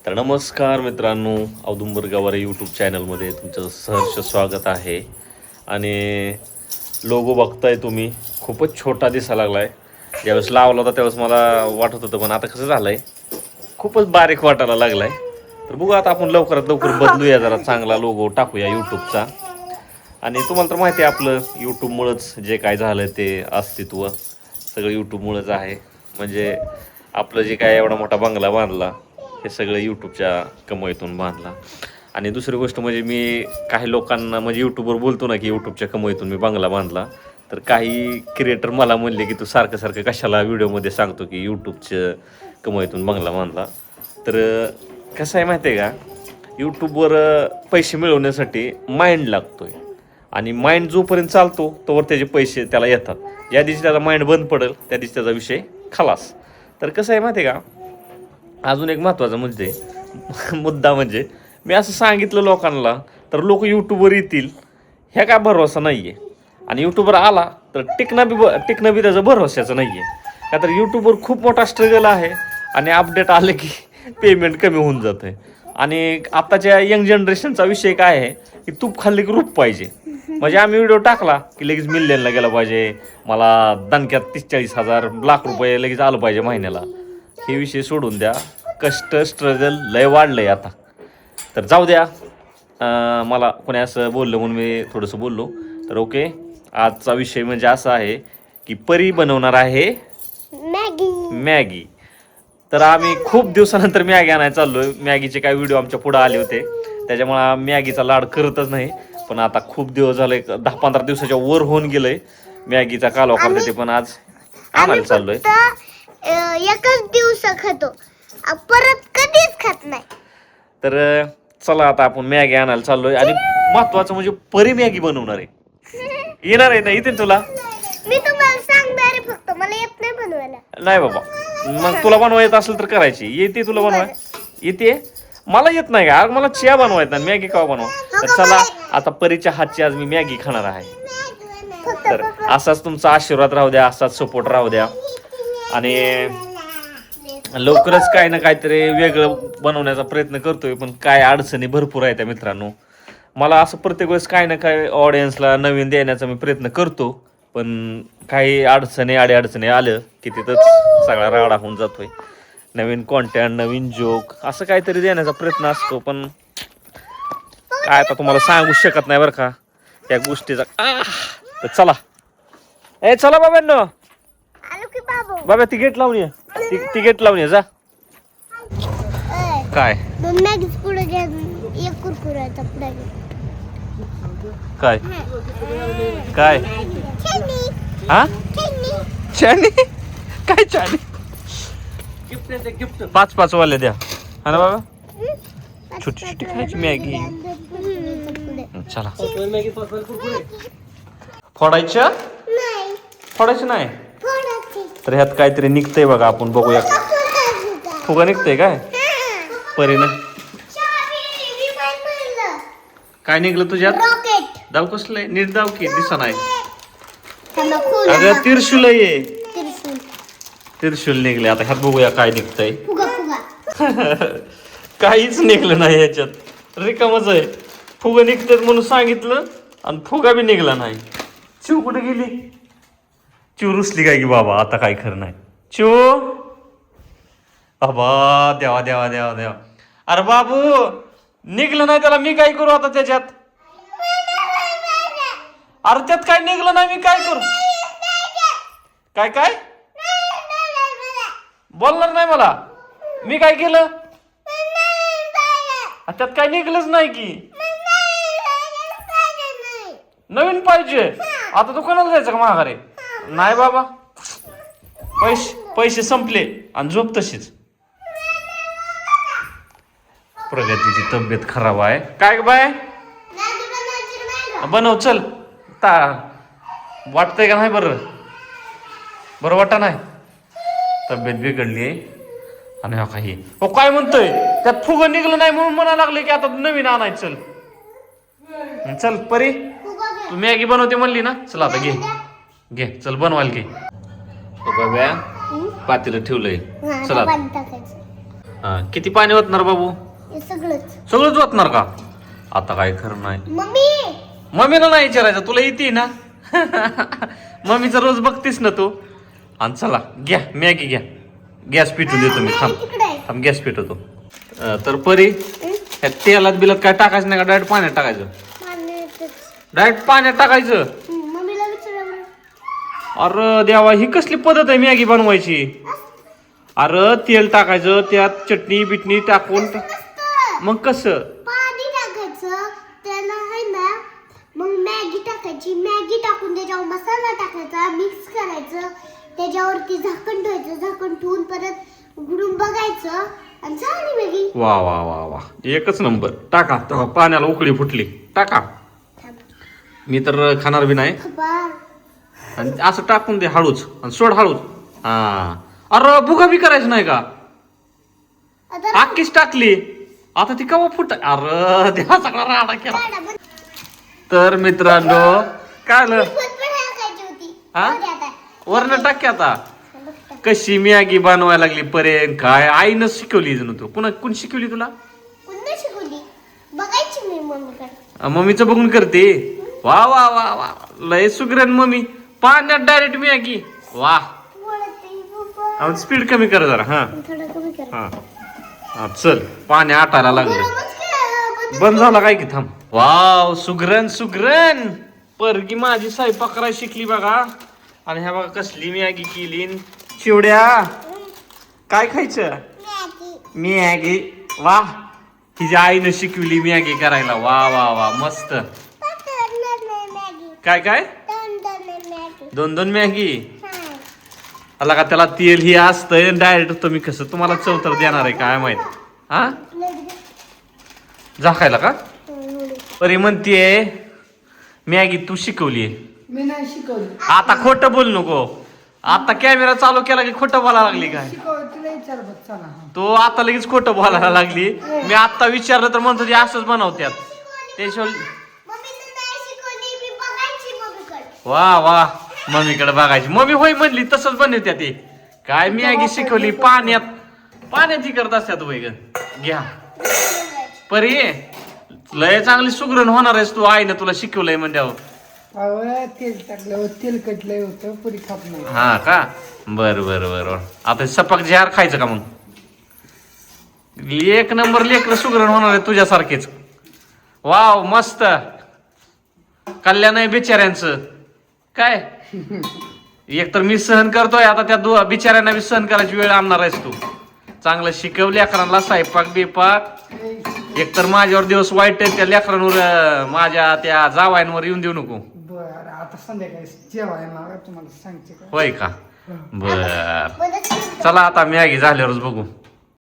तर नमस्कार मित्रांनो, औदुंबर गवारे यूट्यूब चॅनलमध्ये तुमचं सहर्ष स्वागत आहे. आणि लोगो बघताय तुम्ही, खूपच छोटा दिसायला लागला आहे. ज्यावेळेस लावला होता त्यावेळेस मला वाटत होतं, पण आता कसं झालं आहे, खूपच बारीक वाटायला लागला आहे. तर बघू आता आपण लवकरात लवकर बदलूया, जरा चांगला लोगो टाकूया यूट्यूबचा. आणि तुम्हाला तर माहिती आहे आपलं यूट्यूबमुळंच जे काय झालं ते अस्तित्व सगळं यूट्यूबमुळंच आहे. म्हणजे आपलं जे काय एवढा मोठा बंगला बांधला हे सगळं यूट्यूबच्या कमाईतून बांधला. आणि दुसरी गोष्ट म्हणजे मी काही लोकांना म्हणजे यूट्यूबवर बोलतो ना की यूट्यूबच्या कमाईतून मी बंगला बांधला, तर काही क्रिएटर मला म्हणले की तू सारखं सारखं कशाला व्हिडिओमध्ये सांगतो की यूट्यूबच्या कमाईतून बंगला बांधला. तर कसं आहे माहिती आहे का, यूट्यूबवर पैसे मिळवण्यासाठी माइंड लागतो आहे. आणि माइंड जोपर्यंत चालतो तोवर त्याचे पैसे त्याला येतात. ज्या दिवशी त्याचा माइंड बंद पडेल त्या दिवशी त्याचा विषय खलास. तर कसं आहे माहिती आहे का, अजून एक महत्त्वाचा मुद्दा म्हणजे मी असं सांगितलं लोकांना तर लोक यूट्यूबवर येतील ह्या काय भरोसा नाही आहे. आणि यूट्यूबवर आला तर टिकणं बी त्याचं भरोशाचं नाही आहे. का तर यूट्यूबवर खूप मोठा स्ट्रगल आहे. आणि अपडेट आले की पेमेंट कमी होऊन जातं आहे. आणि आत्ताच्या यंग जनरेशनचा विषय काय आहे की तूप खाल्ली की रूप पाहिजे. म्हणजे आम्ही व्हिडिओ टाकला की लगेच मिलियनला गेला पाहिजे, मला दणक्यात 30-40 हजार लाख रुपये लगेच आलं पाहिजे महिन्याला. हे विषय सोडून द्या, कष्ट स्ट्रगल लय वाढलंय आता. तर जाऊ द्या, मला कोणी असं बोललं म्हणून मी थोडंसं बोललो. तर ओके, आजचा विषय म्हणजे असा आहे की परी बनवणार आहे मॅगी. तर आम्ही खूप दिवसानंतर मॅगी आणायला चाललोय. मॅगीचे काही व्हिडिओ आमच्या पुढे आले होते, त्याच्यामुळे मॅगीचा लाड करतच नाही. पण आता खूप दिवस झाले, 10-15 दिवसाच्या वर होऊन गेलंय मॅगीचा कालवा करते ते. पण आज आणायला चाललोय. एकच दिवस खातो, परत कधीच खात नाही. तर चला आता आपण मॅगी आणायला चाललोय. आणि महत्वाचं म्हणजे परी मॅगी बनवणार आहे. येणार आहे ना, येते तुला? मी तुम्हाला सांगणार आहे, फक्त मला येत नाही बनवायला. नाही बाबा, मग तुला बनवा येत असेल तर करायची. येते तुला बनवाय? येते. मला येत नाही का, मला चिया बनवायत ना, मॅगी का बनवा. तर चला आता परीच्या हातची आज मी मॅगी खाणार आहे. तर असाच तुमचा आशीर्वाद राहू द्या, असाच सपोर्ट राहू द्या. आणि लवकरच काही ना काहीतरी वेगळं बनवण्याचा प्रयत्न करतोय. पण काय अडचणी भरपूर आहेत त्या मित्रांनो. मला असं प्रत्येक वेळेस काही ना काही ऑडियन्सला नवीन देण्याचा मी प्रयत्न करतो, पण काही अडीअडचणी आलं की तिथंच सगळा राडा होऊन जातोय. नवीन कॉन्टेंट, नवीन जोक असं काहीतरी देण्याचा प्रयत्न असतो, पण काय आता तुम्हाला सांगू शकत नाही बरं का त्या गोष्टीचा. तर चला, चला बाबांनो, आलो की बाबू. बाबा ती गेट लावून ये, ती गेट लावून ये जा. काय मॅगीच पुढे घ्या, एक कुरकुराचा पुढे घ्या. काय काय हा चानी काय चानी 5-5 वाले द्या. हा ना बाबा, छोटी छोटी खायची मॅगी. चला, फोडायचं नाही. तर ह्यात काहीतरी निघतंय बघा, आपण बघूया. फुगा निघतंय काय परीनं? काय निघलं तुझ्यात? दाव कसलंय? नीट दाव की, दिसा नाही. अगं त्रिशूल आहे, त्रिशूल निघले. आता ह्यात बघूया काय निघतंय. काहीच निघलं नाही ह्याच्यात, रिकामच आहे. फुगा निघतात म्हणून सांगितलं आणि फुगा बी निघला नाही. चिव कुठे गेली? चिव रुसली काय की बाबा, आता काय खरं नाही. चिव बाबा, देवा देवा देवा देवा. अरे बाबू, निघलं नाही त्याला, मी काय करू आता त्याच्यात? अरे त्यात काय निघलं नाही, मी काय करू? काय काय बोलणार नाही मला? मी काय केलं? त्यात काय निघलंच नाही की. नवीन पाहिजे आता दुकानाला जायचं का महागारे? नाही बाबा, पैसे संपले आणि झोप तशीच. प्रगतीची तब्येत खराब आहे. काय बाय बनव, चल. वाटतंय का नाही? बरं वाटा नाही, तब्येत बिघडली आहे. आणि हा काही काय म्हणतोय, त्यात फुगं निघलं नाही म्हणून म्हणायला लागले की आता नवीन आणायचं. चल परी, तू मॅगी बनवते म्हणली ना, चल आता घे चल बनवायला घे. बाब्या पातेलं ठेवलंय, चला हा किती पाणी ओतणार बाबू? हे सगळंच. सगळंच ओतणार का? आता काय खरं नाही. मम्मी मम्मीला नाही विचारायचं, तुला येते ना. मम्मीचा रोज बघतीस ना तू. आणि चला घ्या मॅगी घ्या. गॅस पेटून देतो मी. थांब तिकडे आहे. थांब गॅस पेटवतो. तर परी ह्या तेलात बिलात काय टाकायचं नाही का? डायरेक्ट पाण्यात टाकायचं? पाण्यातच. डायरेक्ट पाण्यात टाकायचं? मम्मीला विचारा बरं. अरे देवा, ही कसली पद्धत आहे मॅगी बनवायची? अरे तेल टाकायचं, त्यात चटणी बिटणी टाकून नसतं. मग कसं? पाणी टाकायचं त्याला आहे ना, मग मॅगी टाकायची, मॅगी टाकून त्याच्यावर मसाला टाकायचा, मिक्स करायचं, त्याच्यावरती झाकण ठेवायचं, झाकण ठेवून परत उघडून बघायचं आणि झाली मॅगी. वा वा वा वा, एकच नंबर. टाका तेव्हा पाण्याला उकळी फुटली, टाका. मी तर खाणार बी नाही. खबर. आणि असं टाकून दे हळूच आणि सोड हळूच. हा अरे भुगा बी करायचं नाही का? आता आखीच टाकली, आता ती कवा फुट. अरे देवा, सगळा राडा केला. काढा बरं. तर मित्रांनो काय आलं? पण टाकायची होती. हा? जाऊ दे आता. वरण टाक की आता. बघ टाक. कशी मॅगी बनवायला लागली पर्यंत, काय आईनं शिकवली जणू तू. कोण शिकवली तुला? पुन्हा शिकवली. बघायची मी मम्मीकडे. मम्मीचं बघून करते. वा वा वा वा, लय सुगरण मम्मी. पाण्यात डायरेक्ट मॅगी. वा, स्पीड कमी कर जरा. हा थोडं कमी कर. हा हा, चल पाणी आटायला लागलं. गरमच काय, बंद झाला काय की? थांब. वाव, सुगरण सुगरण. परगी माझी स्वयंपाक करायला शिकली बघा. आणि ह्या बघा कसली मॅगी केली. चिवड्या काय खायचं? मॅगी. मॅगी. वा, तिच्या आईनं शिकवली मॅगी करायला. वा वा वा, मस्त. मॅगी. काय काय? मॅगी. दोन दोन मॅगी. हा. आला का? त्याला तेल ही असतंय डायरेक्ट. तुम्ही कसं, तुम्हाला चव तर देणार आहे काय माहित? हा, झाकायला का? परी म्हणतीये मॅगी तू शिकवली. मी नाही शिकवली. आता खोटं बोल नको. आता कॅमेरा चालू केला की खोटं बोलायला लागली काय? शिकवली तिला विचार बघ. चला हा. तो आता लगेच खोटं बोलायला लागली. मी आता विचारलं तर म्हणतो ते असंच बनवत्यात. त्याशिवाय मम्मीनं नाही शिकवली, मी बघायची मम्मीकडे. वा वा, मम्मीकडे बघायची. मम्मी होय म्हणली तसंच बनवत्या ते. काय मॅगी शिकवली पाण्यात ही करत असतात. वय ग घ्या परी, लय चांगली सुगरण होणार आहेस तू. आईनं तुला शिकवलंय म्हणल्यावर. अहो, तेल टाकलं, तेल कटलंय होतं, पुरी खात नाही. हा का? बर बर बर. आता सपक जार खायचं का मग? एक नंबर लेकर सुगरण होणार आहे तुझ्यासारखेच. वाव, मस्त. कल्याण आहे बिचाऱ्यांचं. काय एक तर मी सहन करतोय, आता त्या बिचाऱ्यांना बी सहन करायची वेळ आणणार आहेस तू. चांगलं शिकवली लेकरांना स्वयंपाक बिपाक. एक तर माझ्यावर दिवस वाईट आहे, त्या लेकरांवर माझ्या त्या जावायांवर येऊन देऊ नको. बर, आता संध्याकाळी जेवाय मला तुम्हाला सांगते का? होय का? बर, मदत चला आता मॅगी झाल्यावरच बघू.